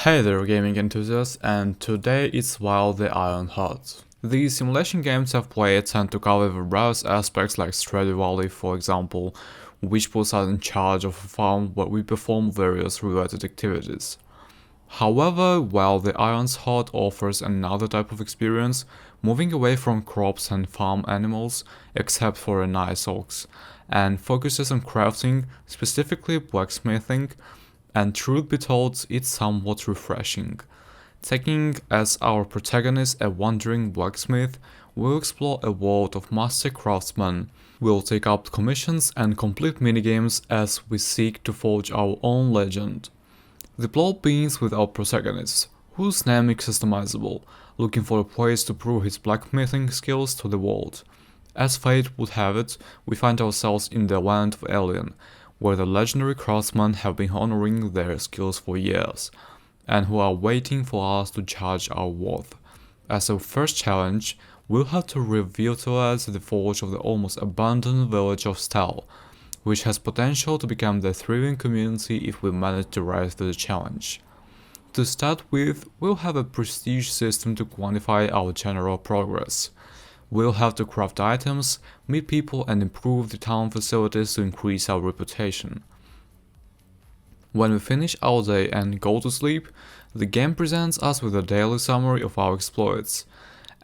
Hey there gaming enthusiasts, and today it's While the Iron Hot. These simulation games I've played tend to cover various aspects like Stardew Valley, for example, which puts us in charge of a farm where we perform various related activities. However, while the Iron's Hot offers another type of experience, moving away from crops and farm animals, except for a nice ox, and focuses on crafting, specifically blacksmithing, and truth be told, it's somewhat refreshing. Taking as our protagonist a wandering blacksmith, we'll explore a world of master craftsmen. We'll take up commissions and complete minigames as we seek to forge our own legend. The plot begins with our protagonist, whose name is customizable, looking for a place to prove his blacksmithing skills to the world. As fate would have it, we find ourselves in the land of Ellian, where the legendary craftsmen have been honoring their skills for years, and who are waiting for us to judge our worth. As our first challenge, we'll have to revitalize the forge of the almost abandoned village of Stal, which has potential to become the thriving community if we manage to rise to the challenge. To start with, we'll have a prestige system to quantify our general progress. We'll have to craft items, meet people and improve the town facilities to increase our reputation. When we finish our day and go to sleep, the game presents us with a daily summary of our exploits,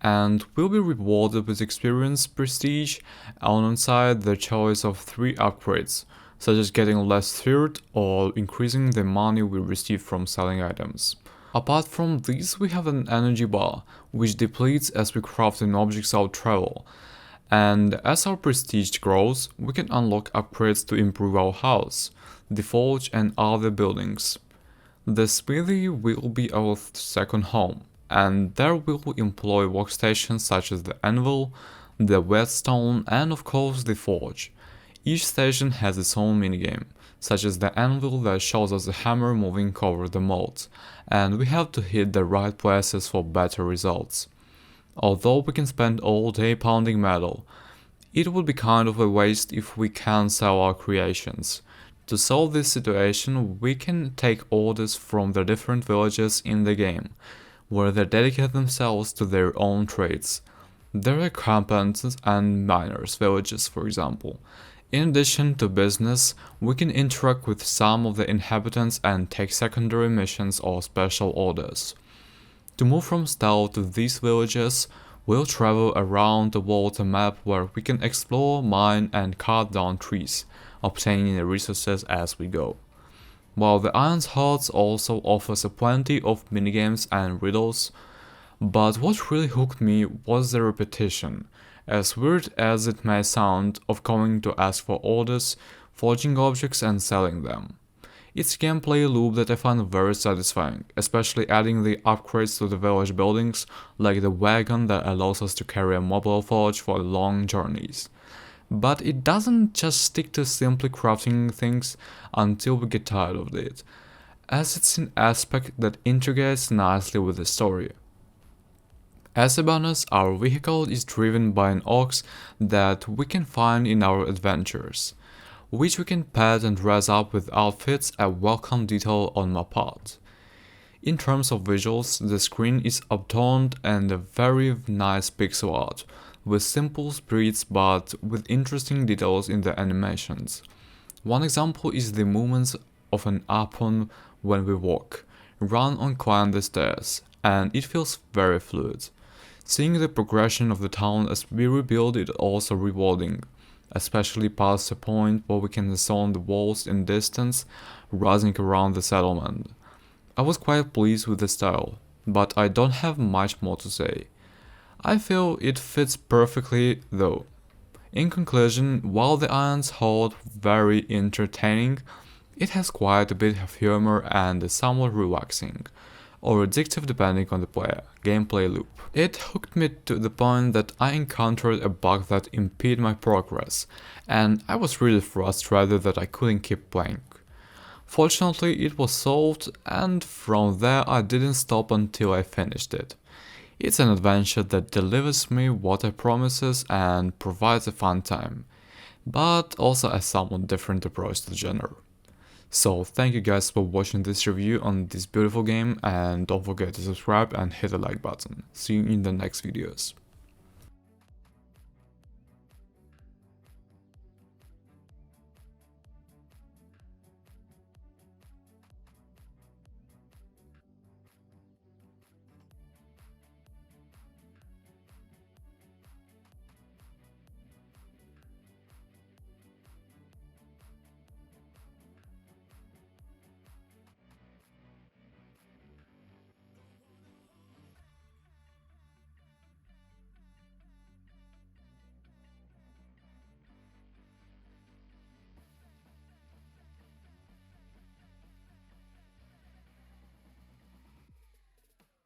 and we'll be rewarded with experience, prestige, alongside the choice of 3 upgrades, such as getting less feared or increasing the money we receive from selling items. Apart from these, we have an energy bar, which depletes as we craft in objects out travel, and as our prestige grows, we can unlock upgrades to improve our house, the forge and other buildings. The smithy will be our second home, and there we will employ workstations such as the anvil, the whetstone and of course the forge. Each station has its own minigame, such as the anvil that shows us the hammer moving over the mold, and we have to hit the right places for better results. Although we can spend all day pounding metal, it would be kind of a waste if we can't sell our creations. To solve this situation, we can take orders from the different villages in the game, where they dedicate themselves to their own trades. There are carpenters and miners villages, for example. In addition to business, we can interact with some of the inhabitants and take secondary missions or special orders. To move from Stal to these villages, we'll travel around the world a map where we can explore, mine and cut down trees, obtaining the resources as we go. While the Iron's Hearts also offers a plenty of minigames and riddles, but what really hooked me was the repetition, as weird as it may sound, of coming to ask for orders, forging objects and selling them. It's a gameplay loop that I find very satisfying, especially adding the upgrades to the village buildings, like the wagon that allows us to carry a mobile forge for long journeys. But it doesn't just stick to simply crafting things until we get tired of it, as it's an aspect that integrates nicely with the story. As a bonus, our vehicle is driven by an ox that we can find in our adventures, which we can pet and dress up with outfits, a welcome detail on my part. In terms of visuals, the screen is uptoned and a very nice pixel art, with simple sprites but with interesting details in the animations. One example is the movements of an apron when we walk, run or climb the stairs, and it feels very fluid. Seeing the progression of the town as we rebuild is also rewarding, especially past the point where we can discern the walls in distance rising around the settlement. I was quite pleased with the style, but I don't have much more to say. I feel it fits perfectly though. In conclusion, while the Iron's Heart very entertaining, it has quite a bit of humor and is somewhat relaxing, or addictive depending on the gameplay loop. It hooked me to the point that I encountered a bug that impeded my progress, and I was really frustrated that I couldn't keep playing. Fortunately, it was solved, and from there I didn't stop until I finished it. It's an adventure that delivers me what it promises and provides a fun time, but also a somewhat different approach to the genre. So thank you guys for watching this review on this beautiful game, and don't forget to subscribe and hit the like button. See you in the next videos.